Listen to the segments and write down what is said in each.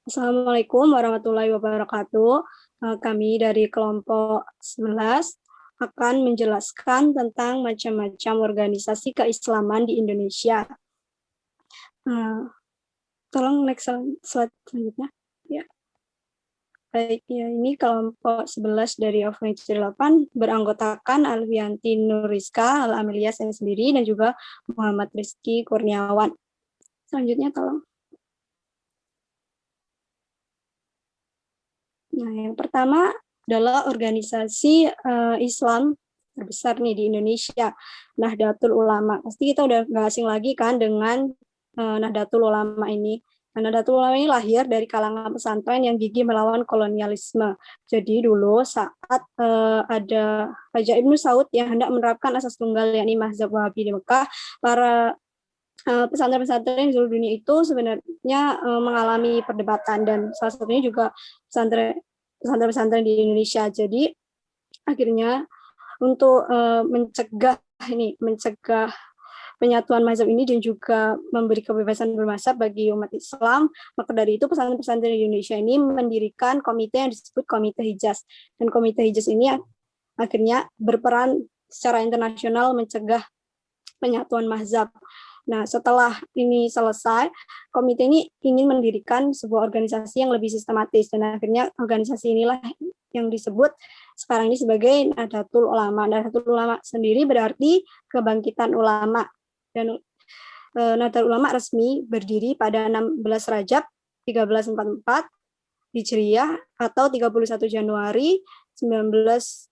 Assalamualaikum warahmatullahi wabarakatuh. Kami dari kelompok 11 akan menjelaskan tentang macam-macam organisasi keislaman di Indonesia. Tolong next slide selanjutnya. Ya. Baik, ya, ini kelompok 11 dari Organisasi 8 beranggotakan Alfianti Nuriska, Al-Amelia saya sendiri, dan juga Muhammad Rizky Kurniawan. Selanjutnya tolong. Nah, yang pertama adalah organisasi Islam terbesar nih di Indonesia, Nahdlatul Ulama. Pasti kita udah nggak asing lagi kan dengan Nahdlatul Ulama ini. Nahdlatul Ulama ini lahir dari kalangan pesantren yang gigih melawan kolonialisme. Jadi dulu saat ada Raja Ibnu Saud yang hendak menerapkan asas tunggal yakni mazhab Wahabi di Mekah, para pesantren-pesantren di seluruh dunia itu sebenarnya mengalami perdebatan, dan salah satunya juga pesantren di Indonesia. Jadi akhirnya untuk mencegah penyatuan mazhab ini dan juga memberi kebebasan bermazhab bagi umat Islam, maka dari itu pesantren-pesantren di Indonesia ini mendirikan komite yang disebut Komite Hijaz. Dan Komite Hijaz ini akhirnya berperan secara internasional mencegah penyatuan mazhab. Nah, setelah ini selesai, komite ini ingin mendirikan sebuah organisasi yang lebih sistematis, dan akhirnya organisasi inilah yang disebut sekarang ini sebagai Nahdlatul Ulama. Nahdlatul Ulama sendiri berarti kebangkitan ulama, dan Nahdlatul Ulama resmi berdiri pada 16 Rajab 1344 Hijriah atau 31 Januari 1926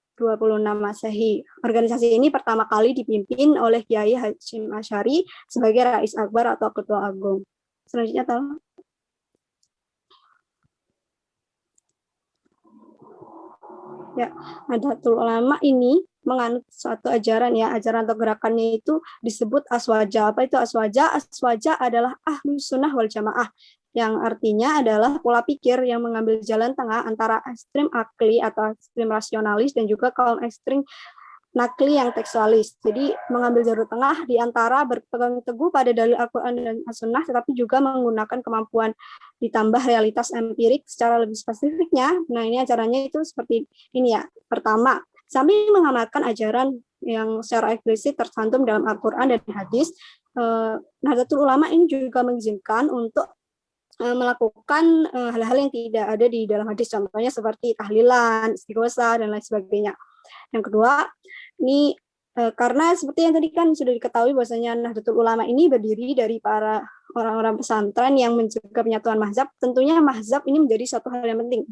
Masehi. Organisasi ini pertama kali dipimpin oleh Kiai Hasyim Asy'ari sebagai Rais Akbar atau Ketua Agung. Selanjutnya tolong. Ya, Nahdlatul Ulama ini menganut suatu ajaran atau gerakannya itu disebut aswaja. Apa itu aswaja? Aswaja adalah ahlus sunnah wal jamaah, yang artinya adalah pola pikir yang mengambil jalan tengah antara ekstrim akli atau ekstrim rasionalis dan juga kaum ekstrim nakli yang tekstualis. Jadi mengambil jalur tengah di antara berpegang teguh pada dalil Al-Quran dan As-Sunnah, tetapi juga menggunakan kemampuan ditambah realitas empirik secara lebih spesifiknya. Nah, ini acaranya itu seperti ini ya. Pertama, sambil mengamalkan ajaran yang secara eksplisit tercantum dalam Al-Quran dan hadis, Nahdlatul Ulama ini juga mengizinkan untuk melakukan hal-hal yang tidak ada di dalam hadis, contohnya seperti tahlilan, istighosah, dan lain sebagainya. Yang kedua, ini karena seperti yang tadi kan sudah diketahui bahwasanya Nahdlatul Ulama ini berdiri dari para orang-orang pesantren yang mencegah penyatuan mazhab, tentunya mazhab ini menjadi satu hal yang penting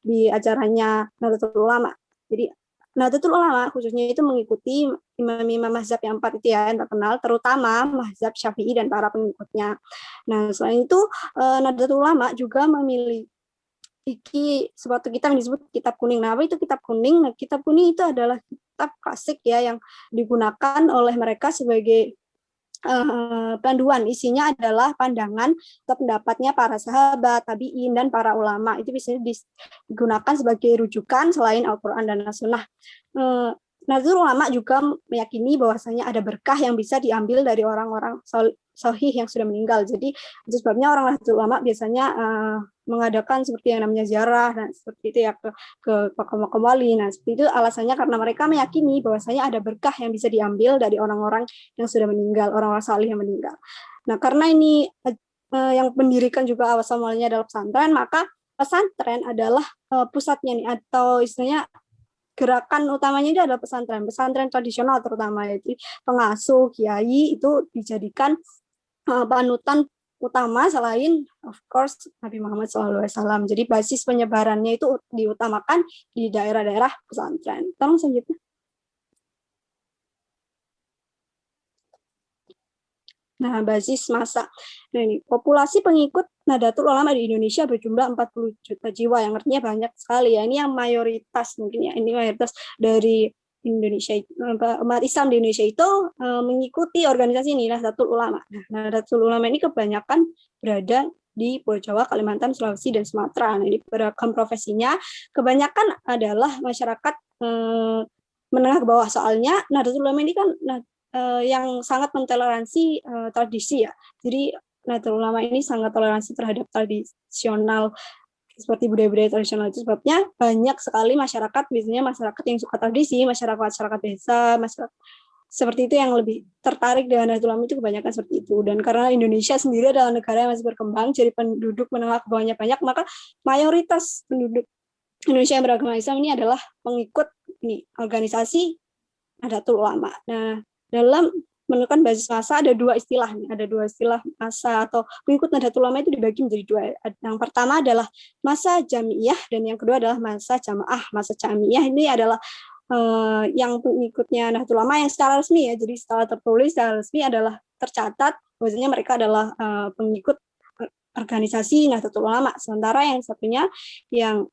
di acaranya Nahdlatul Ulama. Jadi Nahdlatul Ulama khususnya itu mengikuti imam-imam mazhab yang 4 itu ya, yang terkenal, terutama mazhab Syafi'i dan para pengikutnya. Nah, selain itu Nahdlatul Ulama juga memiliki suatu kitab yang disebut Kitab Kuning. Nah, apa itu Kitab Kuning? Nah, Kitab Kuning itu adalah kitab klasik ya yang digunakan oleh mereka sebagai panduan. Isinya adalah pandangan atau pendapatnya para sahabat, tabi'in, dan para ulama. Itu bisa digunakan sebagai rujukan selain Al-Quran dan As-Sunnah. Nahdlatul Ulama juga meyakini bahwasanya ada berkah yang bisa diambil dari orang-orang sahih yang sudah meninggal. Jadi itu sebabnya orang Nahdlatul Ulama biasanya mengadakan seperti yang namanya ziarah, dan seperti itu ya ke makam wali. Nah, seperti itu alasannya karena mereka meyakini bahwasanya ada berkah yang bisa diambil dari orang-orang yang sudah meninggal, orang-orang salih yang meninggal. Nah, karena ini yang mendirikan juga awal mulanya adalah pesantren, maka pesantren adalah pusatnya nih, atau istilahnya gerakan utamanya itu adalah pesantren tradisional, terutama itu pengasuh kiai itu dijadikan panutan utama selain of course Nabi Muhammad SAW. Jadi basis penyebarannya itu diutamakan di daerah-daerah pesantren. Tolong selanjutnya. Nah, basis massa. Nah, ini populasi pengikut Nahdlatul Ulama di Indonesia berjumlah 40 juta jiwa, yang artinya banyak sekali ya. Ini yang mayoritas mungkin ya. Ini mayoritas dari Indonesia, umat Islam di Indonesia itu mengikuti organisasi ini, Nahdlatul Ulama. Nah, Nahdlatul Ulama ini kebanyakan berada di Pulau Jawa, Kalimantan, Sulawesi, dan Sumatera. Nah, ini beragam profesinya, kebanyakan adalah masyarakat menengah ke bawah. Soalnya Nahdlatul Ulama ini kan yang sangat mentoleransi tradisi ya. Jadi Nahdlatul Ulama ini sangat toleransi terhadap tradisional seperti budaya-budaya tradisional. Itu sebabnya banyak sekali masyarakat, biasanya masyarakat yang suka tradisi, masyarakat desa, masyarakat seperti itu yang lebih tertarik dengan Nahdlatul Ulama itu kebanyakan seperti itu. Dan karena Indonesia sendiri adalah negara yang masih berkembang, jadi penduduk menengah ke bawahnya banyak, maka mayoritas penduduk Indonesia yang beragama Islam ini adalah pengikut organisasi Nahdlatul Ulama. Nah, dalam menentukan basis masa ada dua istilah masa atau pengikut Nahdlatul Ulama itu dibagi menjadi dua. Yang pertama adalah masa jamiah dan yang kedua adalah masa jamaah. Masa jamiah ini adalah yang pengikutnya Nahdlatul Ulama yang secara resmi ya, jadi secara tertulis secara resmi adalah tercatat bahwasanya mereka adalah pengikut organisasi Nahdlatul Ulama. Sementara yang satunya yang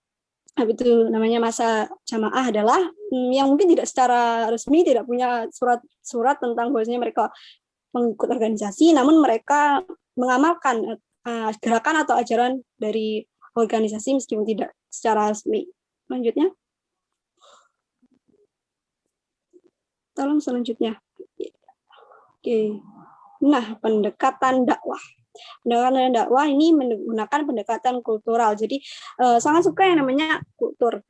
itu namanya masa jamaah adalah yang mungkin tidak secara resmi, tidak punya surat tentang bahwasanya mereka mengikut organisasi, namun mereka mengamalkan gerakan atau ajaran dari organisasi meskipun tidak secara resmi. Selanjutnya. Tolong selanjutnya. Oke. Nah, pendekatan dakwah. Pendekatan dakwah ini menggunakan pendekatan kultural. Jadi sangat suka yang namanya kultur,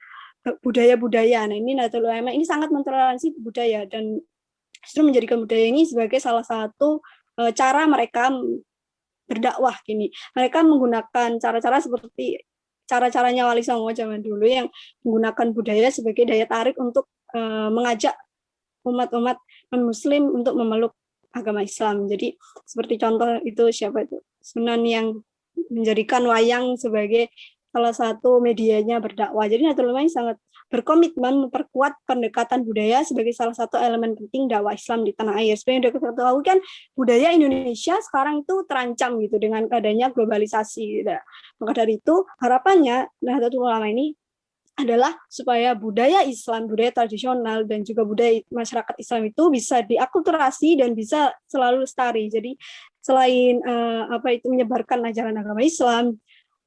budaya-budaya. Nah, ini Nahdlatul Ulama ini sangat mentoleransi budaya dan justru menjadikan budaya ini sebagai salah satu cara mereka berdakwah gini. Mereka menggunakan cara-cara seperti cara-caranya Wali Songo zaman dulu yang menggunakan budaya sebagai daya tarik untuk mengajak umat-umat non-muslim untuk memeluk agama Islam. Jadi seperti contoh itu siapa itu? Sunan yang menjadikan wayang sebagai salah satu medianya berdakwah. Jadi Nahdlatul Ulama sangat berkomitmen memperkuat pendekatan budaya sebagai salah satu elemen penting dakwah Islam di tanah air. Seperti yang sudah kita tahu kan, budaya Indonesia sekarang itu terancam gitu dengan adanya globalisasi. Maka dari itu harapannya Nahdlatul Ulama ini adalah supaya budaya Islam, budaya tradisional dan juga budaya masyarakat Islam itu bisa diakulturasi dan bisa selalu lestari. Jadi selain menyebarkan ajaran agama Islam,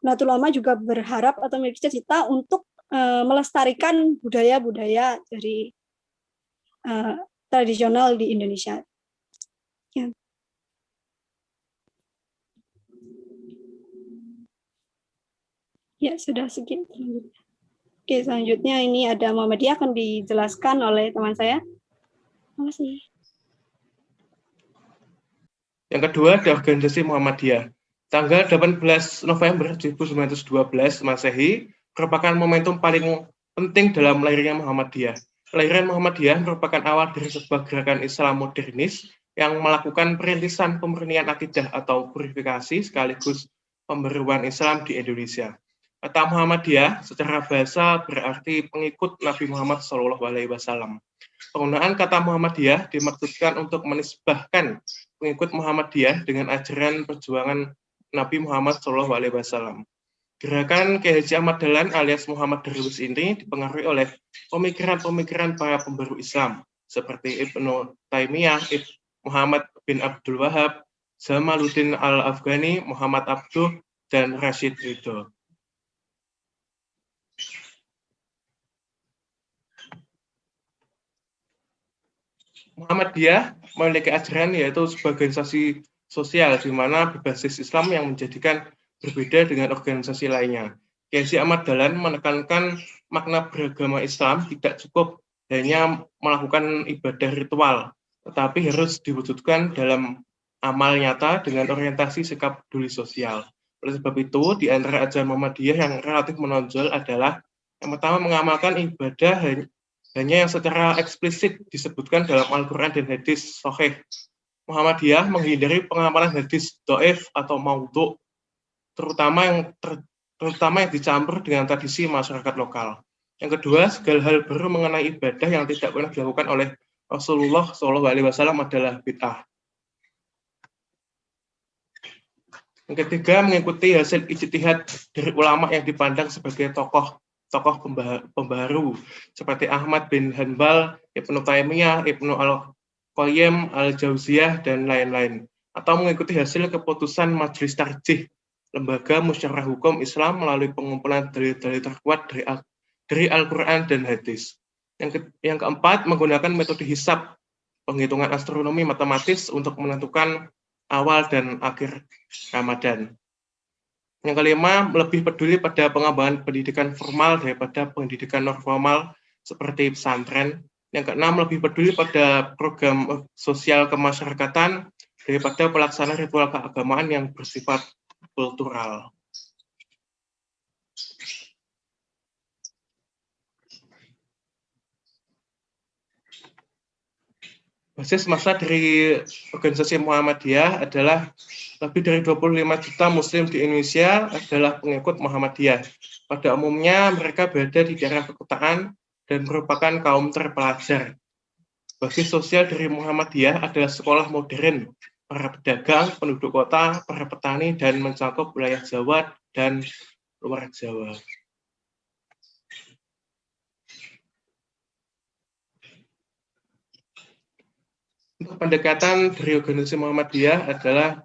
Nahdlatul Ulama juga berharap atau memiliki cita-cita untuk melestarikan budaya-budaya dari tradisional di Indonesia. Ya. Ya, sudah segitu. Oke, selanjutnya ini ada Muhammadiyah akan dijelaskan oleh teman saya. Terima kasih. Yang kedua ada organisasi Muhammadiyah. Tanggal 18 November 1912 Masehi merupakan momentum paling penting dalam lahirnya Muhammadiyah. Kelahiran Muhammadiyah merupakan awal dari sebuah gerakan Islam modernis yang melakukan perintisan pemurnian akidah atau purifikasi sekaligus pembaruan Islam di Indonesia. Kata Muhammadiyah secara bahasa berarti pengikut Nabi Muhammad SAW. Penggunaan kata Muhammadiyah dimaksudkan untuk menisbahkan pengikut Muhammadiyah dengan ajaran perjuangan Nabi Muhammad SAW. Gerakan Kiai Haji Ahmad Dahlan alias Muhammad Darwis ini dipengaruhi oleh pemikiran-pemikiran para pembaru Islam seperti Ibnu Taimiyah, Muhammad bin Abdul Wahab, Jamaluddin Al-Afghani, Muhammad Abduh, dan Rashid Ridho. Muhammadiyah memiliki ajaran yaitu sebagai organisasi sosial di mana berbasis Islam yang menjadikan berbeda dengan organisasi lainnya. Kiai Haji Ahmad Dahlan menekankan makna beragama Islam tidak cukup hanya melakukan ibadah ritual, tetapi harus diwujudkan dalam amal nyata dengan orientasi sikap peduli sosial. Oleh sebab itu, di antara ajaran Muhammadiyah yang relatif menonjol adalah yang pertama mengamalkan ibadah hanya yang secara eksplisit disebutkan dalam Al-Quran dan hadis sahih. Muhammadiyah menghindari pengamalan hadis dhaif atau maudhu, terutama yang dicampur dengan tradisi masyarakat lokal. Yang kedua, segala hal baru mengenai ibadah yang tidak pernah dilakukan oleh Rasulullah SAW adalah bid'ah. Yang ketiga, mengikuti hasil ijtihad dari ulama yang dipandang sebagai tokoh pembaharu seperti Ahmad bin Hanbal, Ibnu Taimiyah, Ibnu Al-Qayyim, Al-Jauziyah, dan lain-lain. Atau mengikuti hasil keputusan Majelis Tarjih, lembaga musyawarah hukum Islam melalui pengumpulan dalil-dalil terkuat dari Al-Quran dan hadis. Yang keempat, menggunakan metode hisab, penghitungan astronomi matematis untuk menentukan awal dan akhir Ramadan. Yang kelima, lebih peduli pada pengembangan pendidikan formal daripada pendidikan non formal seperti pesantren. Yang keenam, lebih peduli pada program sosial kemasyarakatan daripada pelaksanaan ritual keagamaan yang bersifat kultural. Basis massa dari organisasi Muhammadiyah adalah lebih dari 25 juta muslim di Indonesia adalah pengikut Muhammadiyah. Pada umumnya mereka berada di daerah perkotaan dan merupakan kaum terpelajar. Basis sosial dari Muhammadiyah adalah sekolah modern, para pedagang, penduduk kota, para petani, dan mencakup wilayah Jawa dan luar Jawa. Untuk pendekatan dari organisasi Muhammadiyah adalah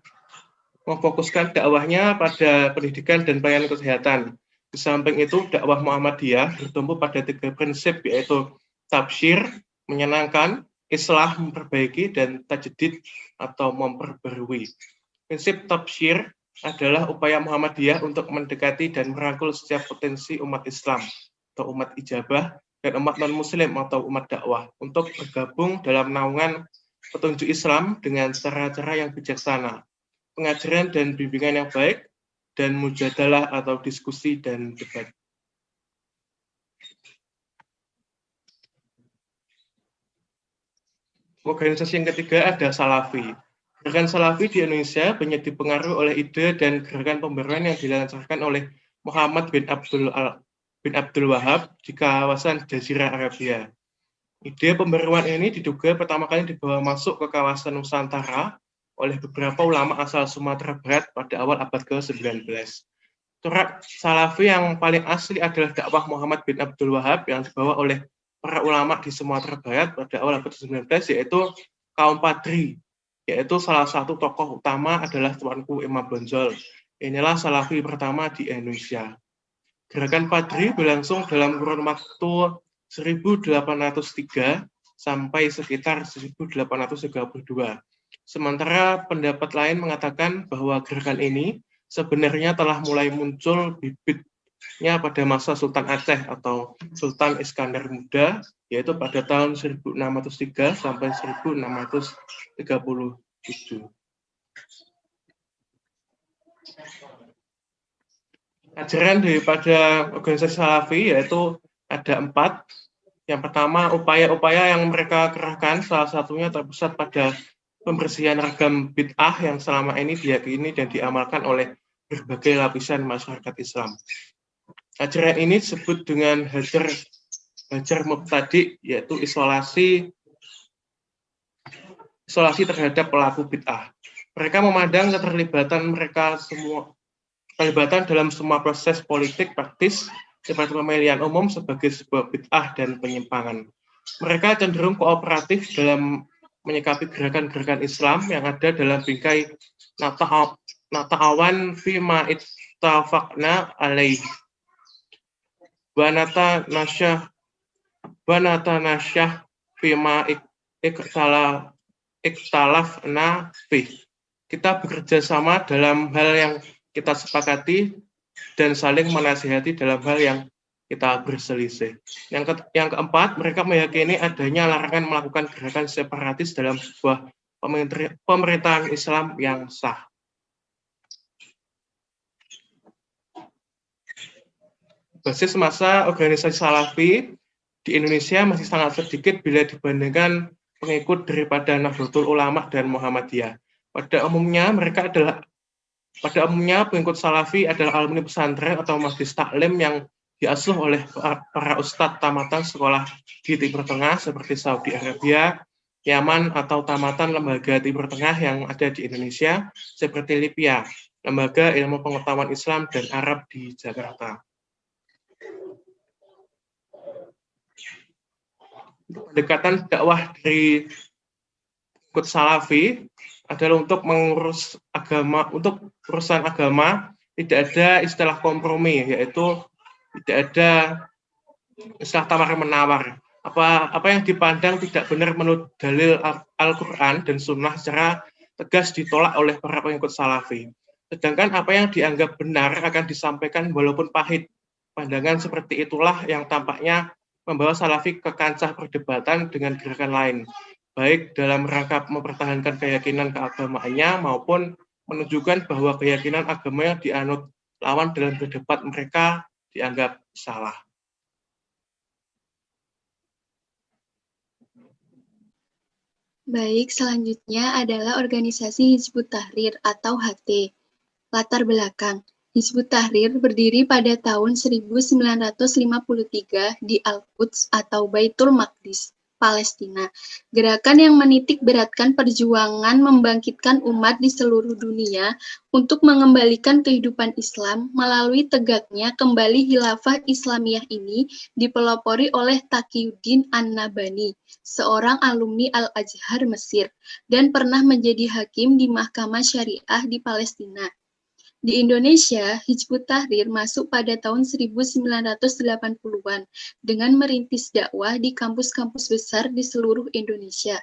memfokuskan dakwahnya pada pendidikan dan pelayanan kesehatan. Di samping itu, dakwah Muhammadiyah bertumbuh pada 3 prinsip, yaitu tabsyir, menyenangkan, islah, memperbaiki, dan tajdid atau memperbarui. Prinsip tabsyir adalah upaya Muhammadiyah untuk mendekati dan merangkul setiap potensi umat Islam atau umat ijabah dan umat non-muslim atau umat dakwah untuk bergabung dalam naungan petunjuk Islam dengan cara-cara yang bijaksana, pengajaran dan bimbingan yang baik, dan mujadalah atau diskusi dan debat. Organisasi yang ketiga ada Salafi. Gerakan Salafi di Indonesia banyak dipengaruhi oleh ide dan gerakan pembaruan yang dilancarkan oleh Muhammad bin Abdul Wahab di kawasan Jazirah Arabia. Ide pembaruan ini diduga pertama kali dibawa masuk ke kawasan Nusantara oleh beberapa ulama asal Sumatera Barat pada awal abad ke-19. Corak Salafi yang paling asli adalah dakwah Muhammad bin Abdul Wahab yang dibawa oleh para ulama di Sumatera Barat pada awal abad ke-19, yaitu kaum Padri, yaitu salah satu tokoh utama adalah Tuanku Imam Bonjol. Inilah Salafi pertama di Indonesia. Gerakan Padri berlangsung dalam kurun waktu 1803 sampai sekitar 1832. Sementara pendapat lain mengatakan bahwa gerakan ini sebenarnya telah mulai muncul bibitnya pada masa Sultan Aceh atau Sultan Iskandar Muda, yaitu pada tahun 1603 sampai 1637. Ajaran daripada organisasi Salafi yaitu ada 4. Yang pertama, upaya-upaya yang mereka kerahkan salah satunya terpusat pada pembersihan ragam bid'ah yang selama ini diyakini dan diamalkan oleh berbagai lapisan masyarakat Islam. Ajaran ini disebut dengan hajar mubtadi, yaitu isolasi terhadap pelaku bid'ah. Mereka memandang keterlibatan dalam semua proses politik praktis seperti pemilihan umum sebagai sebuah bid'ah dan penyimpangan. Mereka cenderung kooperatif dalam menyikapi gerakan-gerakan Islam yang ada dalam bingkai nata'awan fi ma ittafaqna alaih wa natanasyah fi ma iktalafna fi. Kita bekerja sama dalam hal yang kita sepakati dan saling menasihati dalam hal yang kita berselisih. Yang keempat, mereka meyakini adanya larangan melakukan gerakan separatis dalam sebuah pemerintahan Islam yang sah. Basis massa organisasi Salafi di Indonesia masih sangat sedikit bila dibandingkan pengikut daripada Nahdlatul Ulama dan Muhammadiyah. Pada umumnya pengikut Salafi adalah alumni pesantren atau majelis taklim yang diasuh oleh para ustadz tamatan sekolah di Timur Tengah seperti Saudi Arabia, Yaman, atau tamatan lembaga Timur Tengah yang ada di Indonesia seperti Libya, Lembaga Ilmu Pengetahuan Islam dan Arab di Jakarta. Untuk pendekatan dakwah dari pengikut Salafi adalah untuk mengurus agama, untuk urusan agama tidak ada istilah kompromi, yaitu tidak ada istilah tawar-menawar. Apa yang dipandang tidak benar menurut dalil Al-Quran dan Sunnah secara tegas ditolak oleh para pengikut Salafi. Sedangkan apa yang dianggap benar akan disampaikan walaupun pahit. Pandangan seperti itulah yang tampaknya membawa Salafi ke kancah perdebatan dengan gerakan lain, baik dalam rangka mempertahankan keyakinan keagamaannya maupun menunjukkan bahwa keyakinan agama yang dianut lawan dalam berdebat mereka dianggap salah. Baik, selanjutnya adalah organisasi Hizbut Tahrir atau HT. Latar belakang, Hizbut Tahrir berdiri pada tahun 1953 di Al-Quds atau Baitul Maqdis, Palestina. Gerakan yang menitik beratkan perjuangan membangkitkan umat di seluruh dunia untuk mengembalikan kehidupan Islam melalui tegaknya kembali Khilafah Islamiyah ini dipelopori oleh Taqiyuddin An-Nabhani, seorang alumni Al-Azhar Mesir, dan pernah menjadi hakim di Mahkamah Syariah di Palestina. Di Indonesia, Hizbut Tahrir masuk pada tahun 1980-an dengan merintis dakwah di kampus-kampus besar di seluruh Indonesia.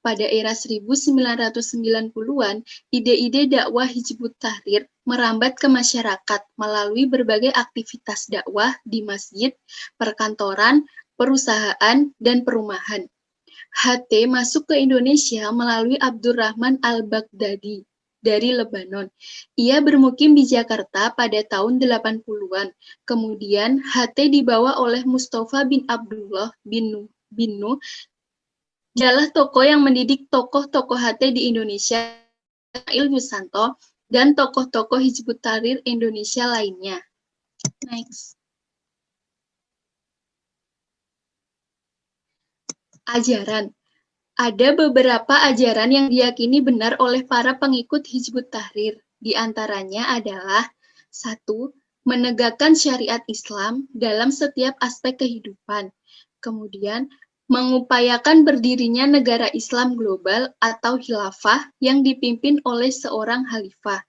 Pada era 1990-an, ide-ide dakwah Hizbut Tahrir merambat ke masyarakat melalui berbagai aktivitas dakwah di masjid, perkantoran, perusahaan, dan perumahan. HT masuk ke Indonesia melalui Abdurrahman Al-Baghdadi dari Lebanon. Ia bermukim di Jakarta pada tahun 80-an. Kemudian HT dibawa oleh Mustafa bin Abdullah bin Nuh, adalah tokoh yang mendidik tokoh-tokoh HT di Indonesia, Il Yusanto, dan tokoh-tokoh Hizbut Tahrir Indonesia lainnya. Next. Ajaran. Ada beberapa ajaran yang diyakini benar oleh para pengikut Hizbut Tahrir. Di antaranya adalah 1. Menegakkan syariat Islam dalam setiap aspek kehidupan. Kemudian, mengupayakan berdirinya negara Islam global atau khilafah yang dipimpin oleh seorang khalifah.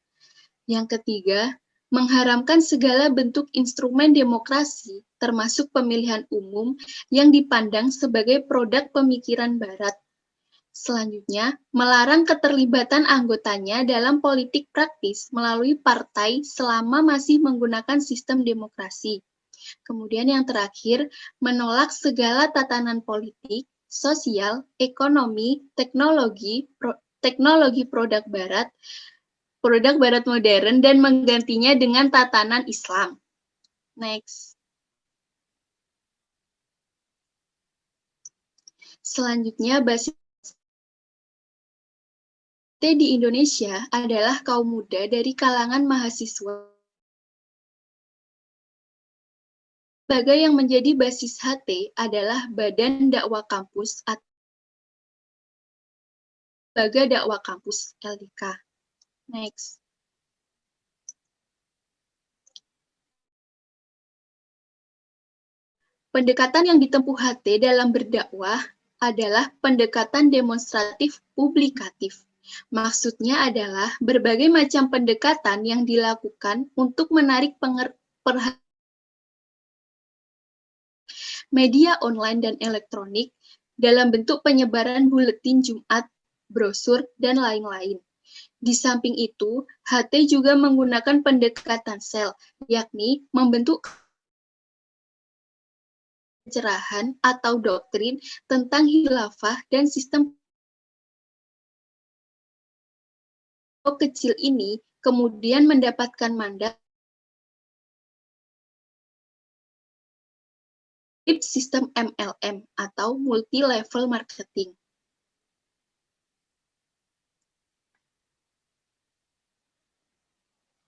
Yang ketiga, mengharamkan segala bentuk instrumen demokrasi, termasuk pemilihan umum yang dipandang sebagai produk pemikiran Barat. Selanjutnya, melarang keterlibatan anggotanya dalam politik praktis melalui partai selama masih menggunakan sistem demokrasi. Kemudian yang terakhir, menolak segala tatanan politik, sosial, ekonomi, teknologi produk Barat modern, dan menggantinya dengan tatanan Islam. Next. Selanjutnya, basis di Indonesia adalah kaum muda dari kalangan mahasiswa. Lembaga yang menjadi basis HT adalah Badan Dakwah Kampus atau Lembaga Dakwah Kampus LDK. Next. Pendekatan yang ditempuh HT dalam berdakwah adalah pendekatan demonstratif publikatif. Maksudnya adalah berbagai macam pendekatan yang dilakukan untuk menarik perhatian media online dan elektronik dalam bentuk penyebaran buletin Jumat, brosur, dan lain-lain. Di samping itu, HT juga menggunakan pendekatan sel, yakni membentuk pencerahan atau doktrin tentang khilafah dan sistem kecil ini kemudian mendapatkan mandat sistem MLM atau multi-level marketing.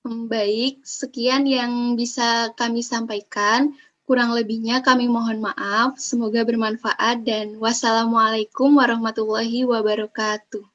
Baik, sekian yang bisa kami sampaikan. Kurang lebihnya kami mohon maaf. Semoga bermanfaat dan wassalamualaikum warahmatullahi wabarakatuh.